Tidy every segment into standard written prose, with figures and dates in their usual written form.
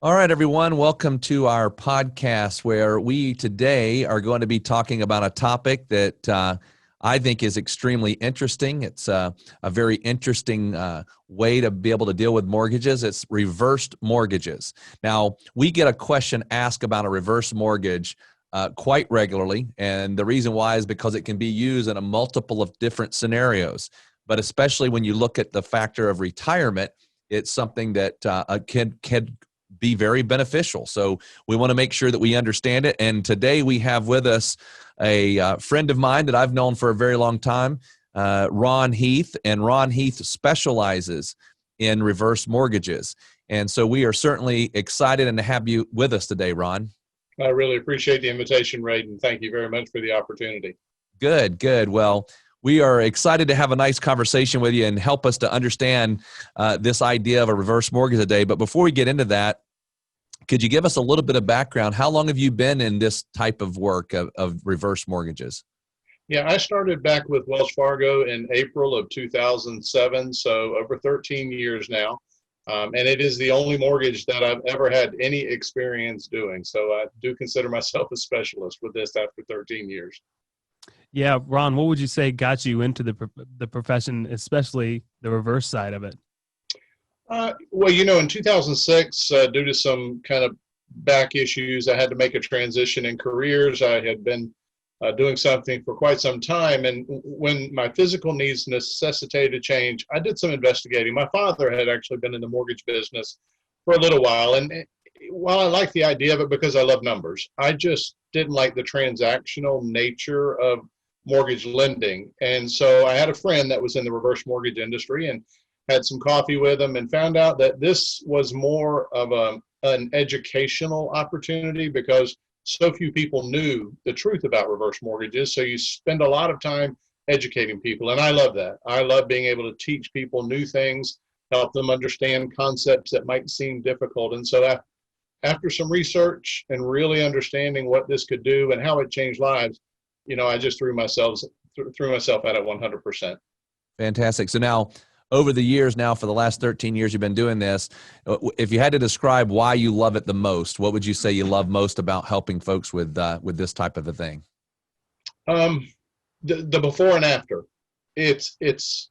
All right, everyone. Welcome to our podcast where we today are going to be talking about a topic that I think is extremely interesting. It's a very interesting way to be able to deal with mortgages. It's reversed mortgages. Now, we get a question asked about a reverse mortgage quite regularly. And the reason why is because it can be used in a multiple of different scenarios. But especially when you look at the factor of retirement, it's something that can be very beneficial. So we want to make sure that we understand it. And today we have with us a friend of mine that I've known for a very long time, Ron Heath. And Ron Heath specializes in reverse mortgages. And so we are certainly excited and to have you with us today, Ron. I really appreciate the invitation, Ray, and thank you very much for the opportunity. Good, good. Well, we are excited to have a nice conversation with you and help us to understand this idea of a reverse mortgage today. But before we get into that, could you give us a little bit of background? How long have you been in this type of work of reverse mortgages? Yeah, I started back with Wells Fargo in April of 2007, so over 13 years now. And it is the only mortgage that I've ever had any experience doing. So I do consider myself a specialist with this after 13 years. Yeah, Ron, what would you say got you into the profession, especially the reverse side of it? Well, in 2006, due to some kind of back issues, I had to make a transition in careers. I had been doing something for quite some time. And when my physical needs necessitated a change, I did some investigating. My father had actually been in the mortgage business for a little while. And while I like the idea of it because I love numbers, I just didn't like the transactional nature of mortgage lending. And so I had a friend that was in the reverse mortgage industry and had some coffee with him and found out that this was more of an educational opportunity because so few people knew the truth about reverse mortgages. So you spend a lot of time educating people. And I love that. I love being able to teach people new things, help them understand concepts that might seem difficult. And so after some research and really understanding what this could do and how it changed lives, I just threw myself at it 100%. Fantastic. So now, over the years now, for the last 13 years you've been doing this, if you had to describe why you love it the most, what would you say you love most about helping folks with this type of a thing? The before and after. It's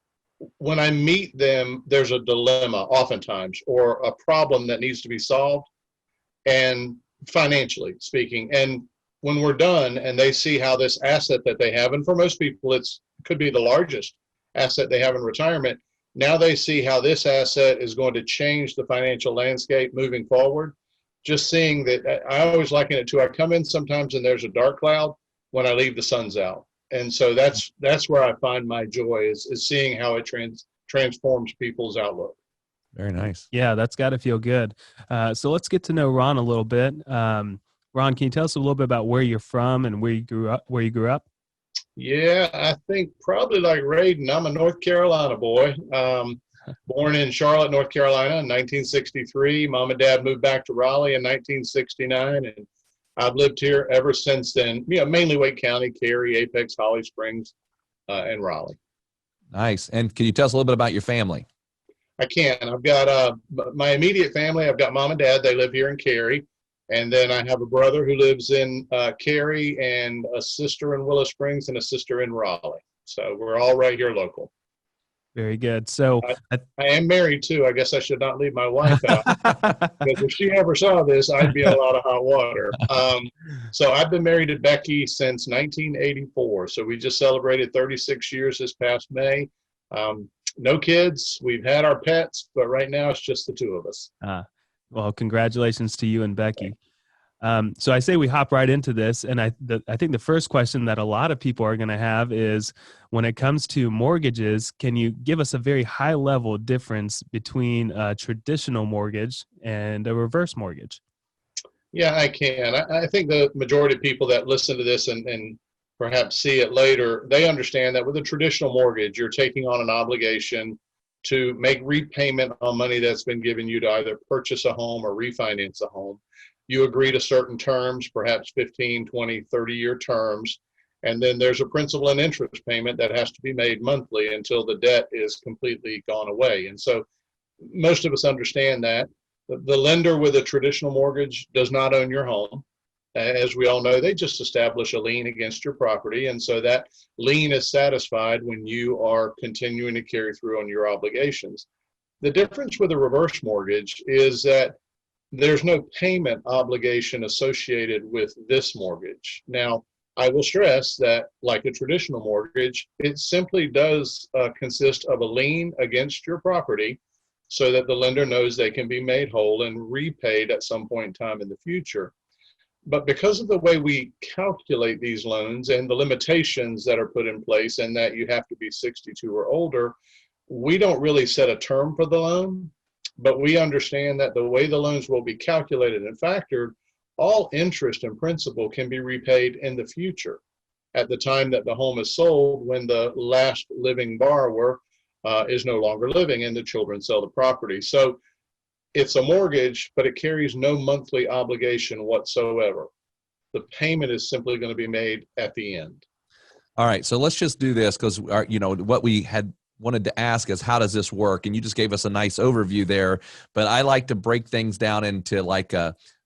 when I meet them, there's a dilemma oftentimes or a problem that needs to be solved, and financially speaking. And when we're done and they see how this asset that they have, and for most people, could be the largest asset they have in retirement. Now they see how this asset is going to change the financial landscape moving forward. Just seeing that, I always liken it to, I come in sometimes and there's a dark cloud. When I leave, the sun's out. And so that's where I find my joy is seeing how it transforms people's outlook. Very nice. Yeah, that's got to feel good. So let's get to know Ron a little bit. Ron, can you tell us a little bit about where you're from and where you grew up? Yeah, I think probably like Raiden, I'm a North Carolina boy. Born in Charlotte, North Carolina in 1963. Mom and dad moved back to Raleigh in 1969, and I've lived here ever since then. Mainly Wake County, Cary, Apex, Holly Springs, and Raleigh. Nice. And can you tell us a little bit about your family? I can. I've got my immediate family. I've got mom and dad. They live here in Cary. And then I have a brother who lives in Cary, and a sister in Willow Springs, and a sister in Raleigh. So we're all right here local. Very good. So I am married too. I guess I should not leave my wife out because if she ever saw this, I'd be in a lot of hot water. So I've been married to Becky since 1984. So we just celebrated 36 years this past May. No kids. We've had our pets, but right now it's just the two of us. Well, congratulations to you and Becky. So I say we hop right into this, and I think the first question that a lot of people are going to have is, when it comes to mortgages, can you give us a very high-level difference between a traditional mortgage and a reverse mortgage? Yeah, I can. I think the majority of people that listen to this and perhaps see it later, they understand that with a traditional mortgage, you're taking on an obligation to make repayment on money that's been given you to either purchase a home or refinance a home. You agree to certain terms, perhaps 15, 20, 30-year terms, and then there's a principal and interest payment that has to be made monthly until the debt is completely gone away. And so most of us understand that. The lender with a traditional mortgage does not own your home. As we all know, they just establish a lien against your property. And so that lien is satisfied when you are continuing to carry through on your obligations. The difference with a reverse mortgage is that there's no payment obligation associated with this mortgage. Now, I will stress that, like a traditional mortgage, it simply does consist of a lien against your property so that the lender knows they can be made whole and repaid at some point in time in the future. But because of the way we calculate these loans and the limitations that are put in place, and that you have to be 62 or older, we don't really set a term for the loan, but we understand that the way the loans will be calculated and factored, all interest and principal can be repaid in the future at the time that the home is sold, when the last living borrower is no longer living and the children sell the property. So it's a mortgage, but it carries no monthly obligation whatsoever. The payment is simply going to be made at the end. All right, so let's just do this, because what we had wanted to ask is, how does this work? And you just gave us a nice overview there, but I like to break things down into like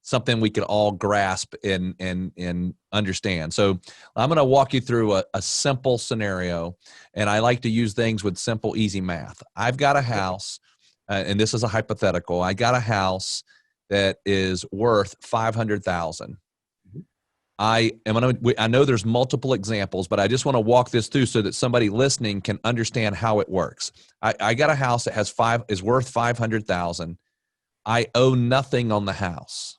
something we could all grasp and understand. So I'm going to walk you through a simple scenario, and I like to use things with simple, easy math. I've got a house, and this is a hypothetical. I got a house that is worth $500,000. I know there's multiple examples, but I just want to walk this through so that somebody listening can understand how it works. I got a house that is worth $500,000. I owe nothing on the house,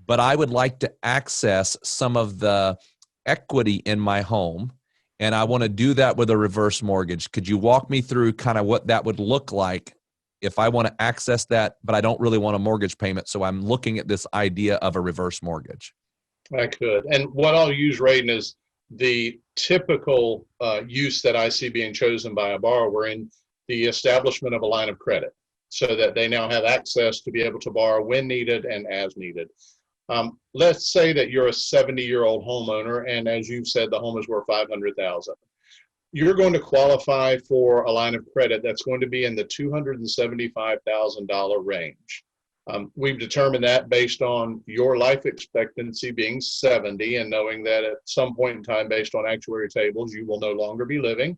but I would like to access some of the equity in my home, and I want to do that with a reverse mortgage. Could you walk me through kind of what that would look like if I want to access that, but I don't really want a mortgage payment, so I'm looking at this idea of a reverse mortgage? I could. And what I'll use, Radon, is the typical use that I see being chosen by a borrower in the establishment of a line of credit, so that they now have access to be able to borrow when needed and as needed. Let's say that you're a 70-year-old homeowner, and as you've said, the home is worth $500,000. You're going to qualify for a line of credit that's going to be in the $275,000 range. We've determined that based on your life expectancy being 70, and knowing that at some point in time, based on actuary tables, you will no longer be living.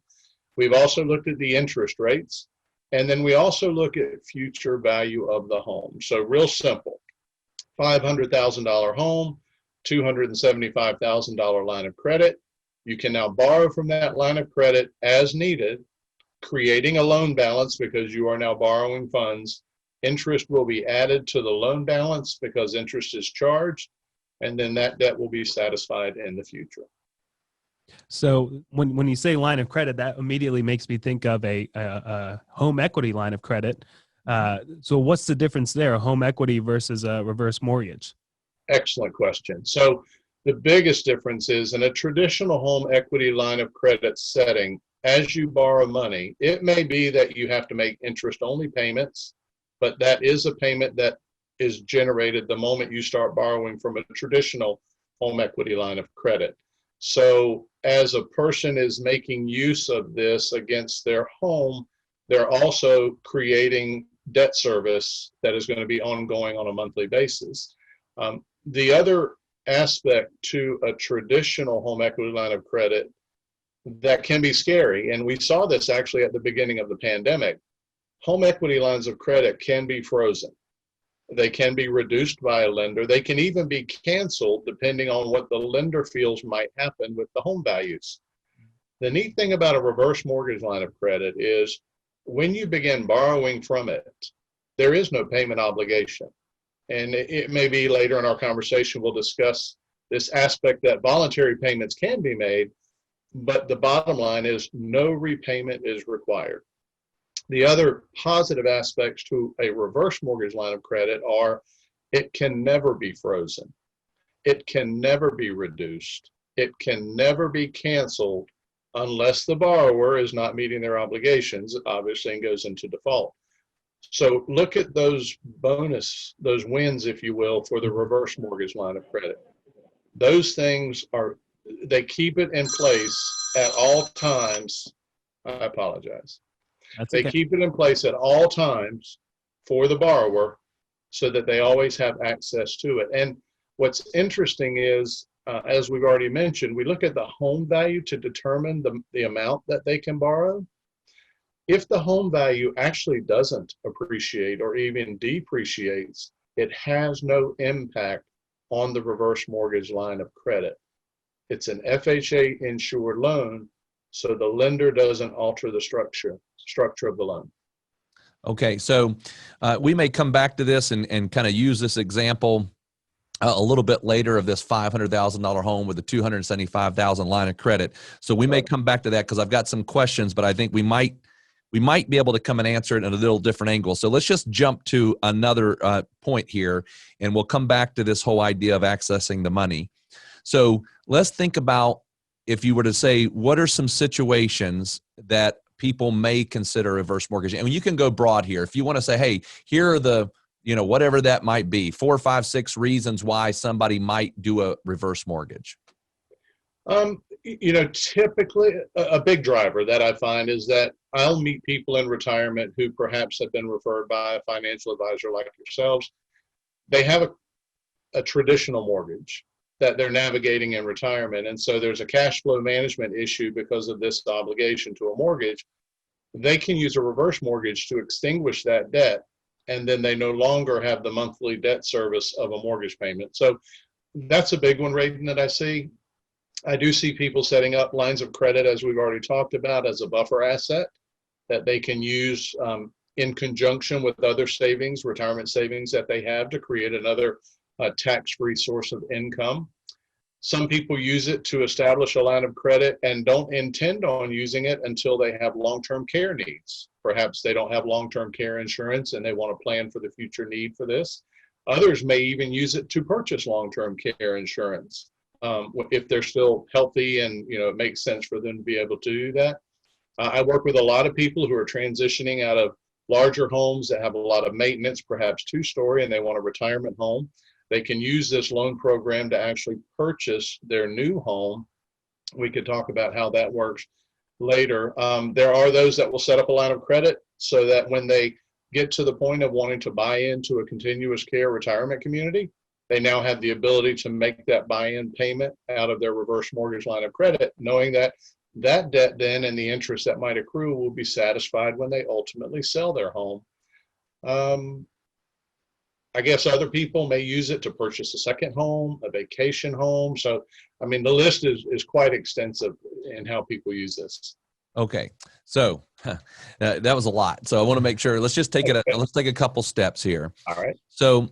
We've also looked at the interest rates, and then we also look at future value of the home. So real simple, $500,000 home, $275,000 line of credit. You can now borrow from that line of credit as needed, creating a loan balance because you are now borrowing funds. Interest will be added to the loan balance because interest is charged, and then that debt will be satisfied in the future. So when you say line of credit, that immediately makes me think of a home equity line of credit. So what's the difference there, a home equity versus a reverse mortgage? Excellent question. So the biggest difference is, in a traditional home equity line of credit setting, as you borrow money, it may be that you have to make interest-only payments, but that is a payment that is generated the moment you start borrowing from a traditional home equity line of credit. So as a person is making use of this against their home, they're also creating debt service that is going to be ongoing on a monthly basis. The other aspect to a traditional home equity line of credit that can be scary, and we saw this actually at the beginning of the pandemic, home equity lines of credit can be frozen. They can be reduced by a lender. They can even be canceled depending on what the lender feels might happen with the home values. The neat thing about a reverse mortgage line of credit is when you begin borrowing from it, there is no payment obligation. And it may be later in our conversation, we'll discuss this aspect that voluntary payments can be made, but the bottom line is no repayment is required. The other positive aspects to a reverse mortgage line of credit are it can never be frozen. It can never be reduced. It can never be canceled unless the borrower is not meeting their obligations, obviously, and goes into default. So look at those those wins, if you will, for the reverse mortgage line of credit. Those things they keep it in place at all times. I apologize. That's They okay. keep it in place at all times for the borrower so that they always have access to it. And what's interesting is, as we've already mentioned, we look at the home value to determine the amount that they can borrow. If the home value actually doesn't appreciate or even depreciates, it has no impact on the reverse mortgage line of credit. It's an FHA insured loan, so the lender doesn't alter the structure of the loan. Okay, so we may come back to this and kind of use this example a little bit later of this $500,000 home with a $275,000 line of credit. So we may come back to that because I've got some questions, but I think we might be able to come and answer it in a little different angle. So let's just jump to another point here, and we'll come back to this whole idea of accessing the money. So let's think about, if you were to say, what are some situations that people may consider reverse mortgage? And you can go broad here. If you want to say, hey, here are the, whatever that might be, 4, 5, 6 reasons why somebody might do a reverse mortgage. Typically a big driver that I find is that I'll meet people in retirement who perhaps have been referred by a financial advisor like yourselves. They have a traditional mortgage that they're navigating in retirement. And so there's a cash flow management issue because of this obligation to a mortgage. They can use a reverse mortgage to extinguish that debt, and then they no longer have the monthly debt service of a mortgage payment. So that's a big one, Raiden, that I see. I do see people setting up lines of credit, as we've already talked about, as a buffer asset that they can use in conjunction with other savings, retirement savings that they have, to create another tax-free source of income. Some people use it to establish a line of credit and don't intend on using it until they have long-term care needs. Perhaps they don't have long-term care insurance and they want to plan for the future need for this. Others may even use it to purchase long-term care insurance if they're still healthy and it makes sense for them to be able to do that. I work with a lot of people who are transitioning out of larger homes that have a lot of maintenance, perhaps 2-story, and they want a retirement home. They can use this loan program to actually purchase their new home. We could talk about how that works later. There are those that will set up a line of credit so that when they get to the point of wanting to buy into a continuous care retirement community, they now have the ability to make that buy-in payment out of their reverse mortgage line of credit, knowing that that debt then and the interest that might accrue will be satisfied when they ultimately sell their home. I guess other people may use it to purchase a second home, a vacation home. So, the list is quite extensive in how people use this. Okay. So that was a lot. So I want to make sure, let's just take let's take a couple steps here. All right. So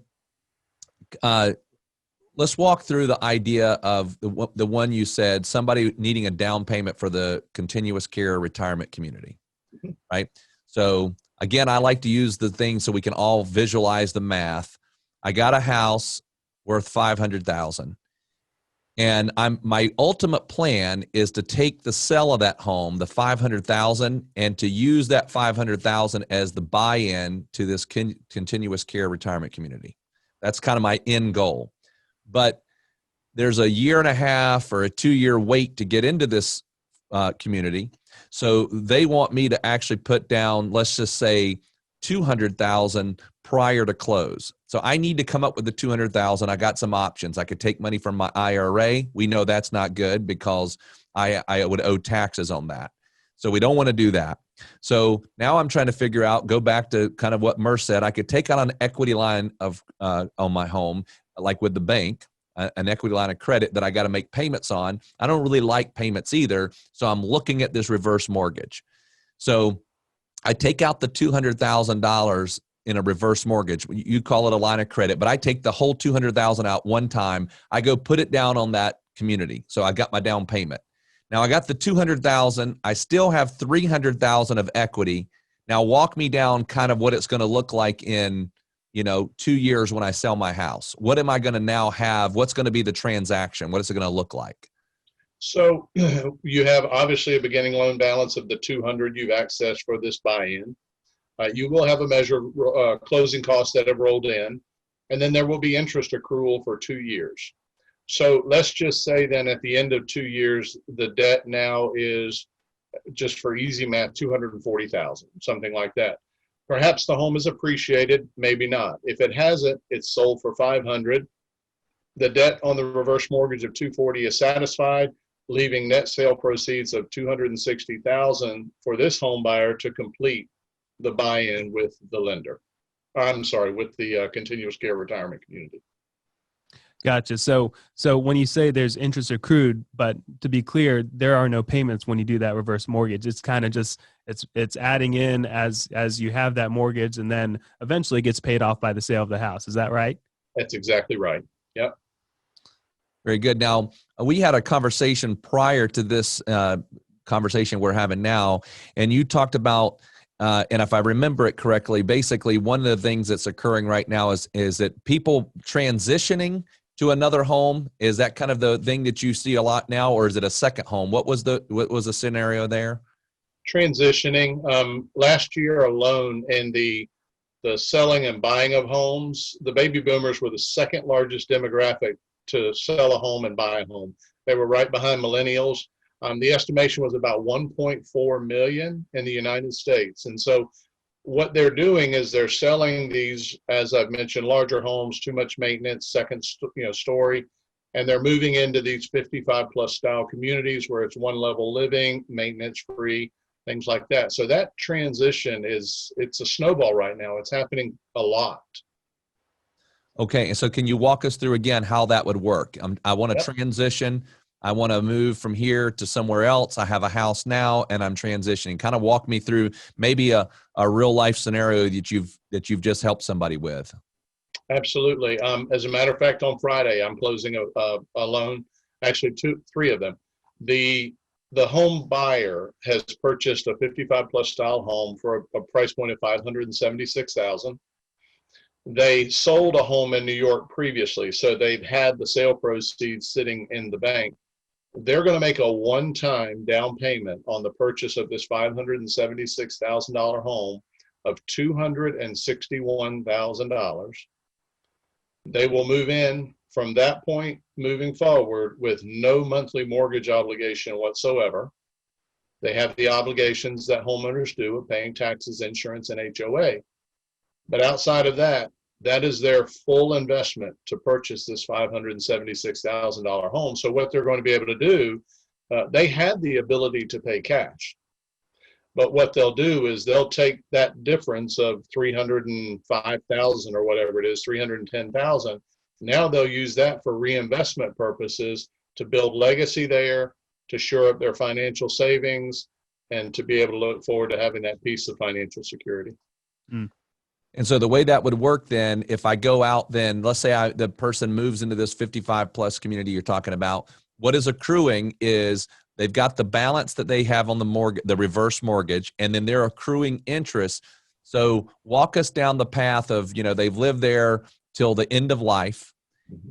let's walk through the idea of the one you said, somebody needing a down payment for the continuous care retirement community, right? So again, I like to use the thing so we can all visualize the math. I got a house worth $500,000, and my ultimate plan is to take the sale of that home, the $500,000, and to use that $500,000 as the buy-in to this continuous care retirement community. That's kind of my end goal. But there's a 1.5 or a 2-year wait to get into this community. So they want me to actually put down, let's just say, $200,000 prior to close. So I need to come up with the $200,000. I got some options. I could take money from my IRA. We know that's not good because I would owe taxes on that. So we don't want to do that. So now I'm trying to figure out, go back to kind of what Mur said. I could take out an equity line of on my home, like with the bank, an equity line of credit that I got to make payments on. I don't really like payments either. So I'm looking at this reverse mortgage. So I take out the $200,000 in a reverse mortgage. You call it a line of credit, but I take the whole $200,000 out one time. I go put it down on that community. So I got my down payment. Now I got the $200,000. I still have $300,000 of equity. Now walk me down kind of what it's going to look like in 2 years when I sell my house. What am I going to now have? What's going to be the transaction? What is it going to look like? So you have obviously a beginning loan balance of the $200,000 you've accessed for this buy-in. You will have a measure of closing costs that have rolled in, and then there will be interest accrual for 2 years. So let's just say then at the end of 2 years, the debt now is, just for easy math, $240,000, something like that. Perhaps the home is appreciated, maybe not. If it hasn't, it's sold for 500. The debt on the reverse mortgage of 240 is satisfied, leaving net sale proceeds of 260,000 for this home buyer to complete the buy-in with the lender. I'm sorry, with the continuous care retirement community. Gotcha. So when you say there's interest accrued, but to be clear, there are no payments when you do that reverse mortgage. It's kind of just it's adding in as you have that mortgage, and then eventually gets paid off by the sale of the house. Is that right? That's exactly right. Yep. Very good. Now, we had a conversation prior to this conversation we're having now, and you talked about, and if I remember it correctly, basically one of the things that's occurring right now is that people transitioning to another home. Is that kind of the thing that you see a lot now, or is it a second home? What was the scenario there? Transitioning. Last year alone, in the selling and buying of homes, the baby boomers were the second largest demographic to sell a home and buy a home. They were right behind millennials. The estimation was about 1.4 million in the United States. And so what they're doing is they're selling these, as I've mentioned, larger homes, too much maintenance, second story, and they're moving into these 55 plus style communities where it's one level living, maintenance free, things like that. So that transition it's a snowball right now. It's happening a lot. Okay, and so can you walk us through again how that would work? I want to transition. I want to move from here to somewhere else. I have a house now, and I'm transitioning. Kind of walk me through maybe a real life scenario that you've just helped somebody with. Absolutely. As a matter of fact, on Friday, I'm closing a loan. Actually, three of them. The home buyer has purchased a 55 plus style home for a price point of $576,000. They sold a home in New York previously, so they've had the sale proceeds sitting in the bank. They're going to make a one-time down payment on the purchase of this $576,000 home of $261,000. They will move in from that point moving forward with no monthly mortgage obligation whatsoever. They have the obligations that homeowners do of paying taxes, insurance, and HOA. But outside of that, that is their full investment to purchase this $576,000 home. So what they're going to be able to do, they had the ability to pay cash. But what they'll do is they'll take that difference of $305,000 or whatever it is, $310,000. Now they'll use that for reinvestment purposes to build legacy there, to shore up their financial savings, and to be able to look forward to having that piece of financial security. Mm. And so the way that would work then, if I go out, then let's say the person moves into this 55 plus community you're talking about, what is accruing is they've got the balance that they have on the reverse mortgage, and then they're accruing interest. So walk us down the path of, they've lived there till the end of life,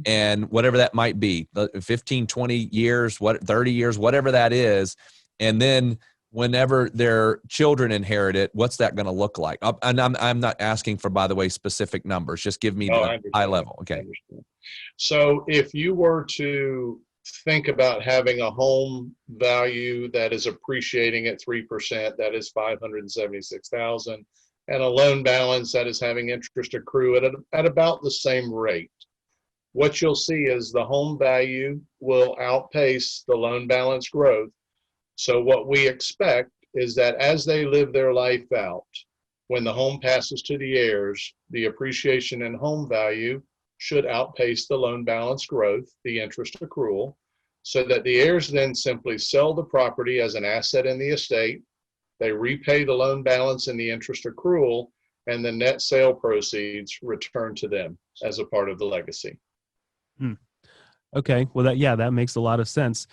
and whatever that might be, 15, 20 years, 30 years, whatever that is. And then whenever their children inherit it, what's that going to look like? And I'm not asking for, by the way, specific numbers. Just give me the high level. Okay. So if you were to think about having a home value that is appreciating at 3%, that is $576,000, and a loan balance that is having interest accrue at about the same rate, what you'll see is the home value will outpace the loan balance growth. So what we expect is that as they live their life out, when the home passes to the heirs, the appreciation in home value should outpace the loan balance growth, the interest accrual, so that the heirs then simply sell the property as an asset in the estate. They repay the loan balance and the interest accrual, and the net sale proceeds return to them as a part of the legacy. Okay. Well, that makes a lot of sense.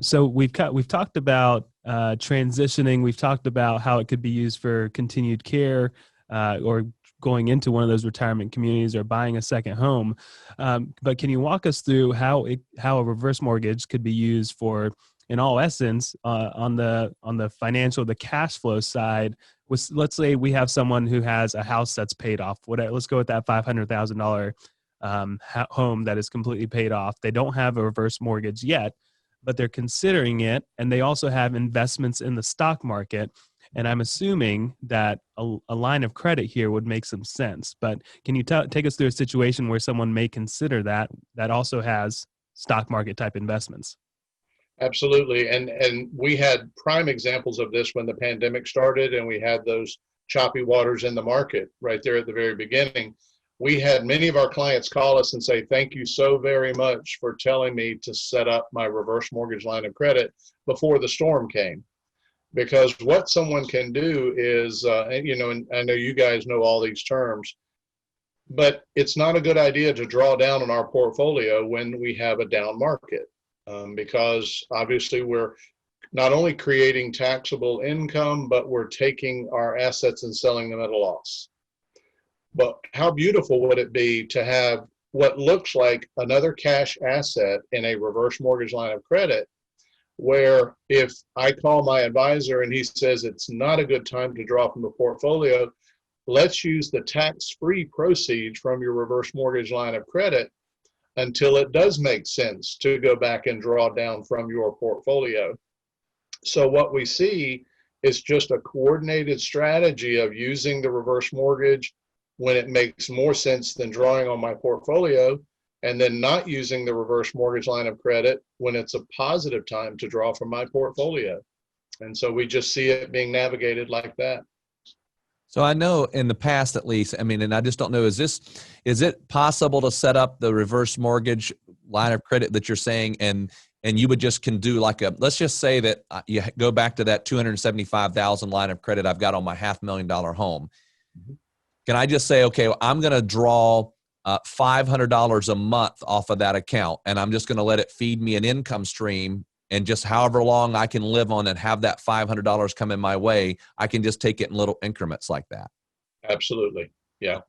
So we've talked about transitioning. We've talked about how it could be used for continued care, or going into one of those retirement communities, or buying a second home. But can you walk us through how a reverse mortgage could be used for, in all essence, on the financial, the cash flow side? Let's say we have someone who has a house that's paid off. Let's go with that $500,000 home that is completely paid off. They don't have a reverse mortgage yet, but they're considering it, and they also have investments in the stock market. And I'm assuming that a line of credit here would make some sense. But can you take us through a situation where someone may consider that also has stock market type investments? Absolutely. And we had prime examples of this when the pandemic started and we had those choppy waters in the market right there at the very beginning. We had many of our clients call us and say, thank you so very much for telling me to set up my reverse mortgage line of credit before the storm came. Because what someone can do is, and I know you guys know all these terms, but it's not a good idea to draw down on our portfolio when we have a down market. Because obviously we're not only creating taxable income, but we're taking our assets and selling them at a loss. But how beautiful would it be to have what looks like another cash asset in a reverse mortgage line of credit, where if I call my advisor and he says it's not a good time to draw from the portfolio, let's use the tax-free proceeds from your reverse mortgage line of credit until it does make sense to go back and draw down from your portfolio. So what we see is just a coordinated strategy of using the reverse mortgage when it makes more sense than drawing on my portfolio, and then not using the reverse mortgage line of credit when it's a positive time to draw from my portfolio. And so we just see it being navigated like that. So I know in the past, at least, I mean, and I just don't know, is it possible to set up the reverse mortgage line of credit that you're saying, and you would just can do like let's just say that you go back to that $275,000 line of credit I've got on my $500,000 home. Mm-hmm. Can I just say, okay, well, I'm going to draw $500 a month off of that account, and I'm just going to let it feed me an income stream, and just however long I can live on and have that $500 come in my way, I can just take it in little increments like that? Absolutely. Yeah.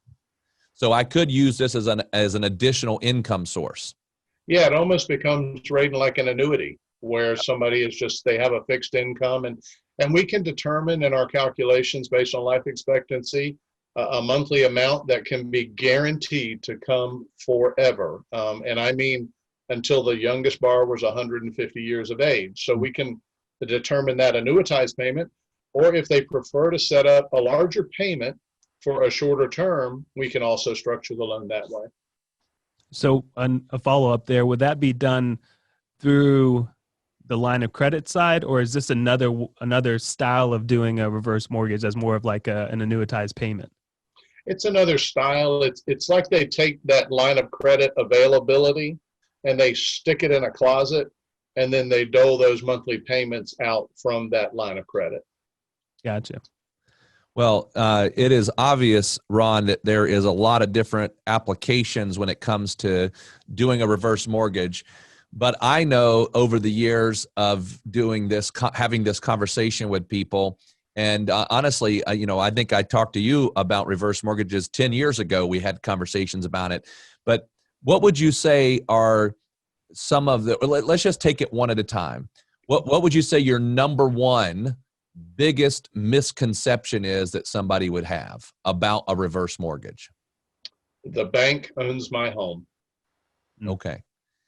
So I could use this as an additional income source. Yeah, it almost becomes rated like an annuity, where somebody is just, they have a fixed income, and we can determine in our calculations based on life expectancy a monthly amount that can be guaranteed to come forever. And I mean, until the youngest borrower is 150 years of age. So we can determine that annuitized payment, or if they prefer to set up a larger payment for a shorter term, we can also structure the loan that way. So a follow-up there, would that be done through the line of credit side, or is this another style of doing a reverse mortgage as more of like an annuitized payment? It's another style. It's like they take that line of credit availability and they stick it in a closet, and then they dole those monthly payments out from that line of credit. Gotcha. Well, it is obvious, Ron, that there is a lot of different applications when it comes to doing a reverse mortgage. But I know over the years of doing this, having this conversation with people, and honestly, I think I talked to you about reverse mortgages 10 years ago. We had conversations about it. But what would you say are some of the, let's just take it one at a time. What would you say your number one biggest misconception is that somebody would have about a reverse mortgage? The bank owns my home. Okay.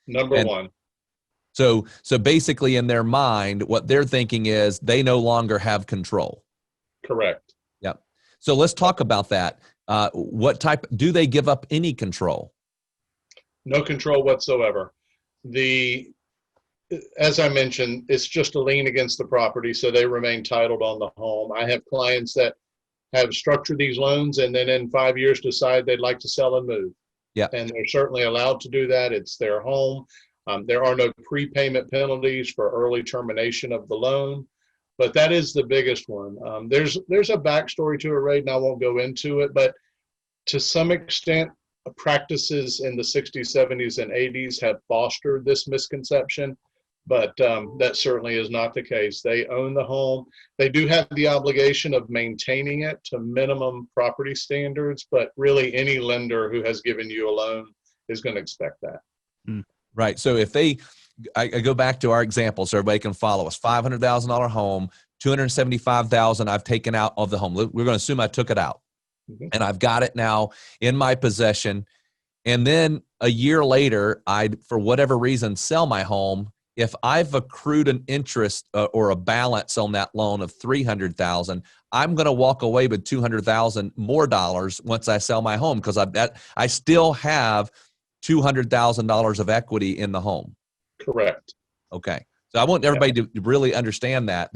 Number one. So basically in their mind, what they're thinking is they no longer have control. Correct. Yep. So let's talk about that. Do they give up any control? No control whatsoever. As I mentioned, it's just a lien against the property, so they remain titled on the home. I have clients that have structured these loans and then in 5 years decide they'd like to sell and move. Yeah. And they're certainly allowed to do that. It's their home. There are no prepayment penalties for early termination of the loan, but that is the biggest one. There's a backstory to it, Ray, and I won't go into it, but to some extent, practices in the 60s, 70s, and 80s have fostered this misconception, but that certainly is not the case. They own the home. They do have the obligation of maintaining it to minimum property standards, but really any lender who has given you a loan is going to expect that. Right. So if I go back to our example so everybody can follow us, $500,000 home, $275,000 I've taken out of the home. We're going to assume I took it out. Mm-hmm. And I've got it now in my possession. And then a year later, I, for whatever reason, sell my home if I've accrued an interest or a balance on that loan of $300,000, I'm going to walk away with $200,000 more dollars once I sell my home because I still have $200,000 of equity in the home. Correct. Okay. So I want everybody to really understand that,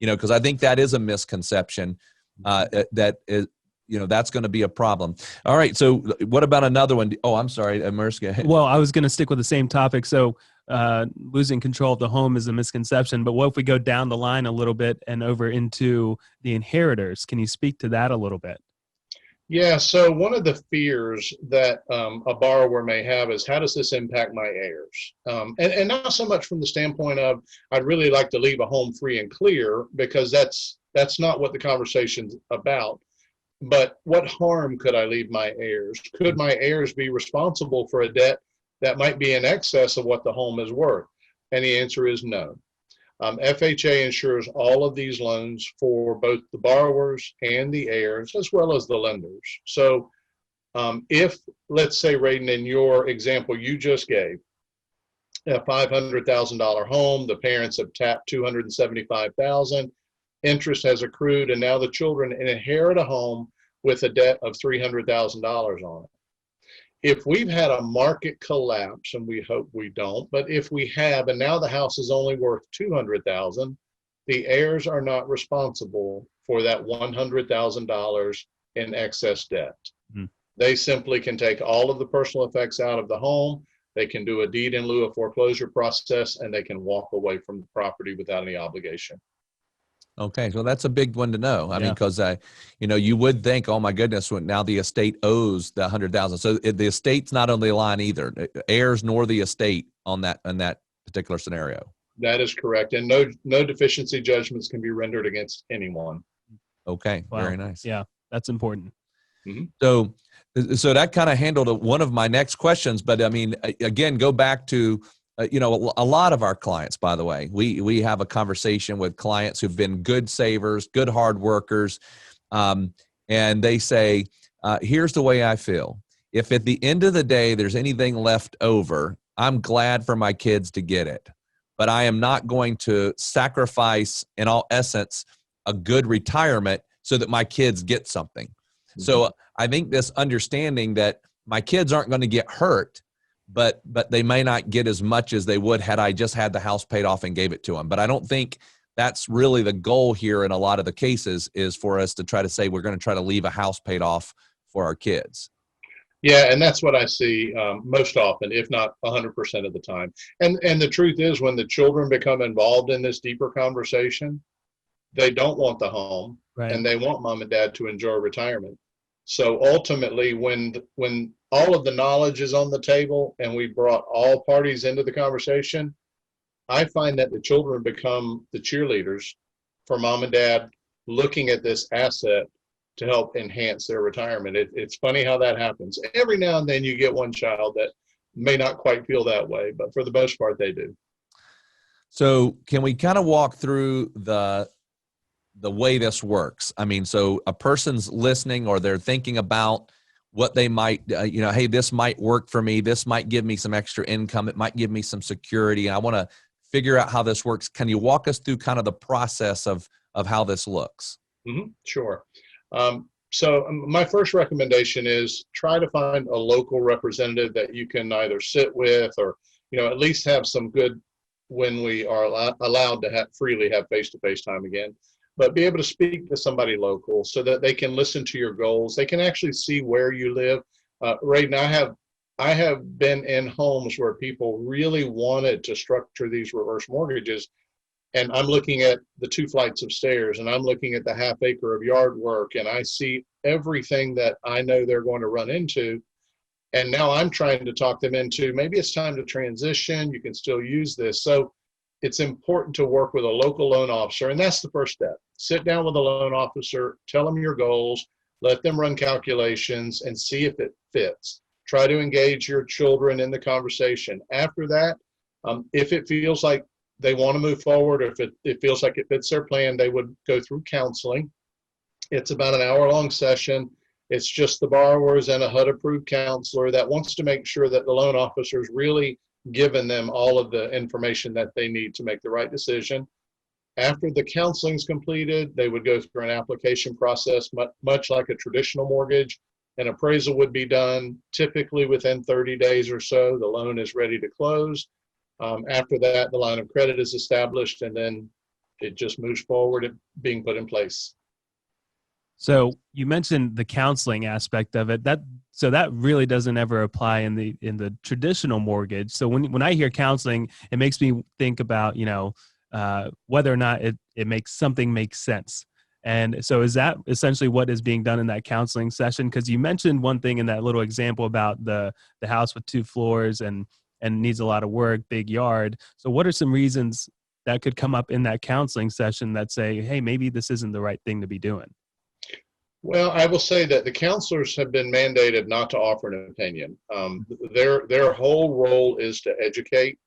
because I think that is a misconception that is, that's going to be a problem. All right. So what about another one? Oh, I'm sorry. Mariska. Well, I was going to stick with the same topic. So losing control of the home is a misconception, but what if we go down the line a little bit and over into the inheritors? Can you speak to that a little bit? Yeah, so one of the fears that a borrower may have is, how does this impact my heirs? And not so much from the standpoint of, I'd really like to leave a home free and clear, because that's not what the conversation's about. But what harm could I leave my heirs? Could my heirs be responsible for a debt that might be in excess of what the home is worth? And the answer is no. FHA insures all of these loans for both the borrowers and the heirs, as well as the lenders. So if, let's say, Radon, in your example you just gave, a $500,000 home, the parents have tapped $275,000, interest has accrued, and now the children inherit a home with a debt of $300,000 on it. If we've had a market collapse, and we hope we don't, but if we have, and now the house is only worth $200,000, the heirs are not responsible for that $100,000 in excess debt. Mm-hmm. They simply can take all of the personal effects out of the home. They can do a deed in lieu of foreclosure process, and they can walk away from the property without any obligation. Okay, so that's a big one to know. I mean, because you would think, oh my goodness, now the estate owes the $100,000. So the estate's not on the line either, heirs nor the estate on that particular scenario. That is correct, and no deficiency judgments can be rendered against anyone. Okay, wow. Very nice. Yeah, that's important. Mm-hmm. So that kind of handled one of my next questions, but I mean, again, go back to. A lot of our clients, by the way, we have a conversation with clients who've been good savers, good hard workers, and they say, here's the way I feel. If at the end of the day there's anything left over, I'm glad for my kids to get it, but I am not going to sacrifice, in all essence, a good retirement so that my kids get something. Mm-hmm. So I think this understanding that my kids aren't going to get hurt, but they may not get as much as they would had I just had the house paid off and gave it to them. But I don't think that's really the goal here in a lot of the cases, is for us to try to say we're going to try to leave a house paid off for our kids. Yeah, and that's what I see most often, if not 100% of the time. And the truth is, when the children become involved in this deeper conversation, they don't want the home, right, and they want mom and dad to enjoy retirement. So ultimately, when all of the knowledge is on the table and we brought all parties into the conversation, I find that the children become the cheerleaders for mom and dad looking at this asset to help enhance their retirement. It's funny how that happens. Every now and then you get one child that may not quite feel that way, but for the most part, they do. So can we kind of walk through the way this works? I mean, so a person's listening, or they're thinking about what they might, hey, this might work for me. This might give me some extra income. It might give me some security. And I want to figure out how this works. Can you walk us through kind of the process of how this looks? Mm-hmm. Sure. So my first recommendation is try to find a local representative that you can either sit with, or, at least have some good, when we are allowed to freely have face-to-face time again, but be able to speak to somebody local so that they can listen to your goals. They can actually see where you live. Radon, I have been in homes where people really wanted to structure these reverse mortgages, and I'm looking at the 2 flights of stairs, and I'm looking at the half acre of yard work, and I see everything that I know they're going to run into. And now I'm trying to talk them into, maybe it's time to transition. You can still use this. So it's important to work with a local loan officer, and that's the first step. Sit down with a loan officer, tell them your goals, let them run calculations, and see if it fits. Try to engage your children in the conversation. After that, if it feels like they want to move forward, or if it feels like it fits their plan, they would go through counseling. It's about an hour-long session. It's just the borrowers and a HUD-approved counselor that wants to make sure that the loan officer is really given them all of the information that they need to make the right decision. After the counseling is completed, they would go through an application process, much like a traditional mortgage. An appraisal would be done typically within 30 days or so. The loan is ready to close. After that, the line of credit is established, and then it just moves forward at being put in place. So you mentioned the counseling aspect of it. So that really doesn't ever apply in the traditional mortgage. So when I hear counseling, it makes me think about, whether or not it makes something make sense. And so is that essentially what is being done in that counseling session? Because you mentioned one thing in that little example about the house with 2 floors and needs a lot of work, big yard. So what are some reasons that could come up in that counseling session that say, hey, maybe this isn't the right thing to be doing? Well, I will say that the counselors have been mandated not to offer an opinion. Their whole role is to educate.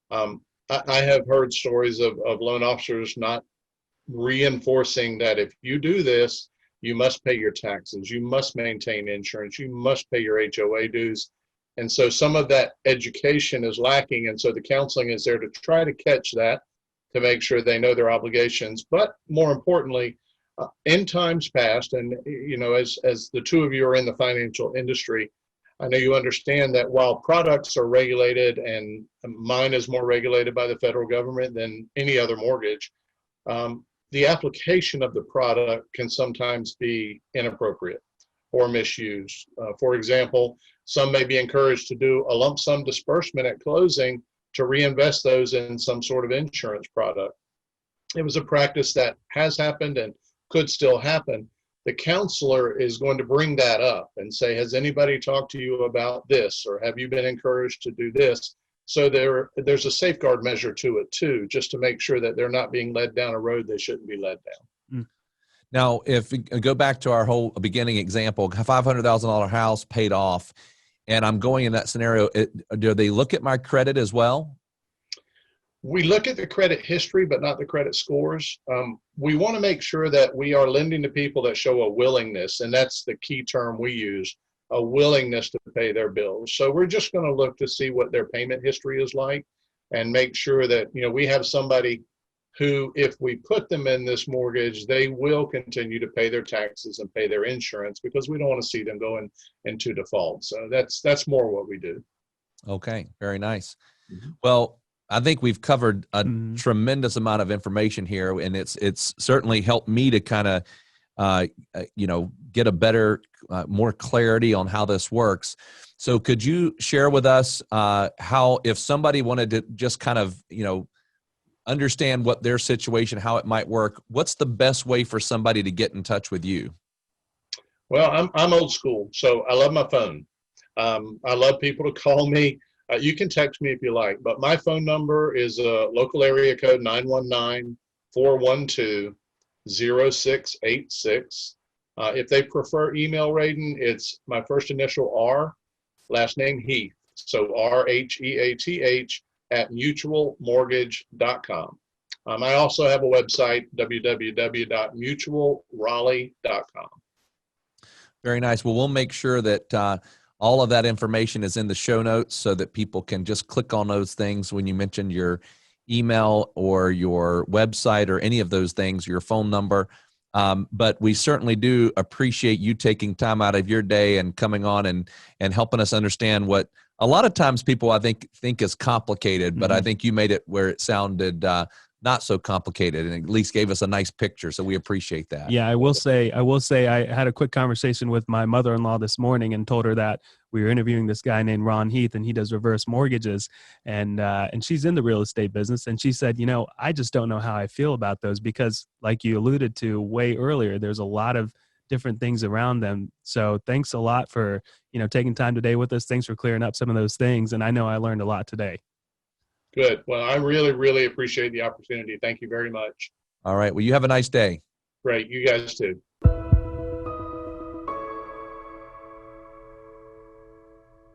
I have heard stories of loan officers not reinforcing that if you do this, you must pay your taxes, you must maintain insurance, you must pay your HOA dues. And so some of that education is lacking. And so the counseling is there to try to catch that, to make sure they know their obligations. But more importantly, in times past, and as the two of you are in the financial industry, I know you understand that while products are regulated, and mine is more regulated by the federal government than any other mortgage, the application of the product can sometimes be inappropriate or misused. For example, some may be encouraged to do a lump sum disbursement at closing to reinvest those in some sort of insurance product. It was a practice that has happened and could still happen. The counselor is going to bring that up and say, has anybody talked to you about this? Or have you been encouraged to do this? So there's a safeguard measure to it too, just to make sure that they're not being led down a road they shouldn't be led down. Now, if we go back to our whole beginning example, $500,000 house paid off, and I'm going in that scenario, do they look at my credit as well? We look at the credit history, but not the credit scores. We want to make sure that we are lending to people that show a willingness, and that's the key term we use, a willingness to pay their bills. So we're just going to look to see what their payment history is like and make sure that, we have somebody who, if we put them in this mortgage, they will continue to pay their taxes and pay their insurance, because we don't want to see them go into default. So that's more what we do. Okay, very nice. Mm-hmm. Well, I think we've covered a tremendous amount of information here, and it's certainly helped me to kind of, get a better, more clarity on how this works. So could you share with us how, if somebody wanted to just kind of, understand what their situation, how it might work, what's the best way for somebody to get in touch with you? Well, I'm old school, so I love my phone. I love people to call me. You can text me if you like, but my phone number is local area code 919-412-0686. If they prefer email, Raiden, it's my first initial R, last name Heath. So RHEATH @mutualmortgage.com. I also have a website, www.mutualraleigh.com. Very nice. Well, we'll make sure that all of that information is in the show notes so that people can just click on those things when you mentioned your email or your website or any of those things, your phone number. But we certainly do appreciate you taking time out of your day and coming on and helping us understand what a lot of times people, I think is complicated, but I think you made it where it sounded not so complicated, and at least gave us a nice picture. So we appreciate that. Yeah, I will say I had a quick conversation with my mother-in-law this morning and told her that we were interviewing this guy named Ron Heath, and he does reverse mortgages, and she's in the real estate business. And she said, I just don't know how I feel about those, because like you alluded to way earlier, there's a lot of different things around them. So thanks a lot for, taking time today with us. Thanks for clearing up some of those things. And I know I learned a lot today. Good. Well, I really, really appreciate the opportunity. Thank you very much. All right. Well, you have a nice day. Great. You guys too.